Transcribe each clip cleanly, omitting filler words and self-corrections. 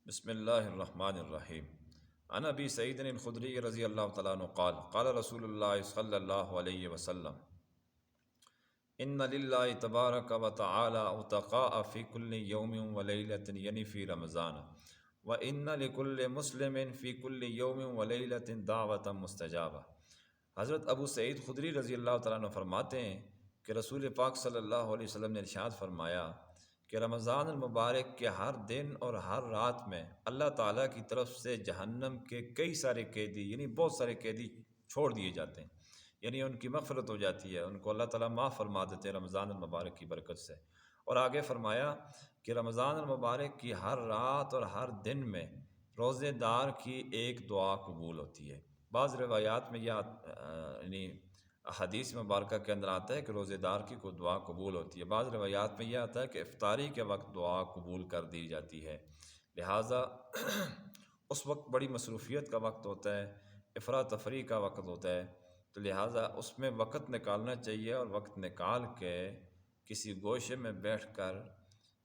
بسم اللہ الرحمن الرحیم عن ابی سعید الخدری رضی اللہ تعالیٰ عنہ قال قال رسول اللہ صلی اللہ علیہ وسلم ان للہ تبارک و تعالی اتقاء فی کل یوم و لیلۃ یعنی فی رمضان و ان لکل مسلم فی کل یوم و لیلۃ دعوۃ مستجابہ۔ حضرت ابو سعید خدری رضی اللہ تعالیٰ عنہ فرماتے ہیں کہ رسول پاک صلی اللہ علیہ وسلم نے ارشاد فرمایا کہ رمضان المبارک کے ہر دن اور ہر رات میں اللہ تعالیٰ کی طرف سے جہنم کے کئی سارے قیدی یعنی بہت سارے قیدی چھوڑ دیے جاتے ہیں، یعنی ان کی مغفرت ہو جاتی ہے، ان کو اللہ تعالیٰ معاف فرما دیتے ہیں رمضان المبارک کی برکت سے۔ اور آگے فرمایا کہ رمضان المبارک کی ہر رات اور ہر دن میں روزے دار کی ایک دعا قبول ہوتی ہے۔ بعض روایات میں یعنی حدیث مبارکہ کے اندر آتا ہے کہ روزے دار کی کوئی دعا قبول ہوتی ہے، بعض روایات میں یہ آتا ہے کہ افطاری کے وقت دعا قبول کر دی جاتی ہے، لہٰذا اس وقت بڑی مصروفیت کا وقت ہوتا ہے، افراتفری کا وقت ہوتا ہے، تو لہٰذا اس میں وقت نکالنا چاہیے، اور وقت نکال کے کسی گوشے میں بیٹھ کر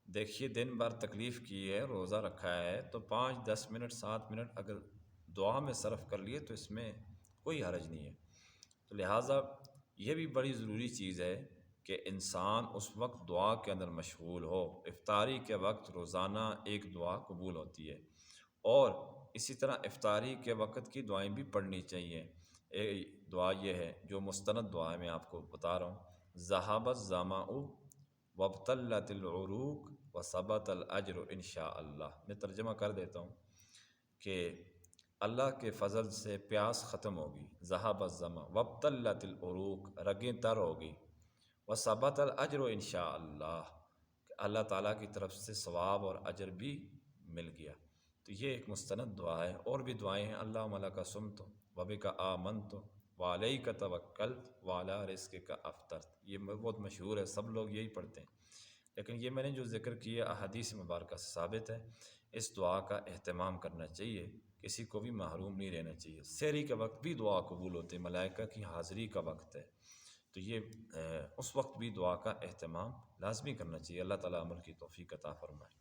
دیکھیے دن بھر تکلیف کی ہے، روزہ رکھا ہے، تو 5 10 منٹ 7 منٹ اگر دعا میں صرف کر لیے تو اس میں کوئی حرج نہیں ہے۔ تو لہٰذا یہ بھی بڑی ضروری چیز ہے کہ انسان اس وقت دعا کے اندر مشغول ہو۔ افطاری کے وقت روزانہ ایک دعا قبول ہوتی ہے، اور اسی طرح افطاری کے وقت کی دعائیں بھی پڑھنی چاہیے۔ ایک دعا یہ ہے جو مستند دعا ہے، میں آپ کو بتا رہا ہوں، ذہب الظمأ وابتلت العروق وثبت الاجر انشاء اللہ۔ میں ترجمہ کر دیتا ہوں کہ اللہ کے فضل سے پیاس ختم ہوگی، ذہب الظمأ وابتلت العروق، رگیں تر ہوگی، وثبت الاجر انشاء اللہ، اللہ تعالیٰ کی طرف سے ثواب اور اجر بھی مل گیا۔ تو یہ ایک مستند دعا ہے، اور بھی دعائیں ہیں، اللہم لک صمت وبک آمنت وعلیک توکلت وعلی رزقک افطرت، یہ بہت مشہور ہے، سب لوگ یہی پڑھتے ہیں، لیکن یہ میں نے جو ذکر کیا احادیث مبارکہ سے ثابت ہے۔ اس دعا کا اہتمام کرنا چاہیے، کسی کو بھی محروم نہیں رہنا چاہیے۔ سحری کے وقت بھی دعا قبول ہوتے ہیں، ملائکہ کی حاضری کا وقت ہے، تو یہ اس وقت بھی دعا کا اہتمام لازمی کرنا چاہیے۔ اللہ تعالیٰ عمل کی توفیق عطا فرمائے۔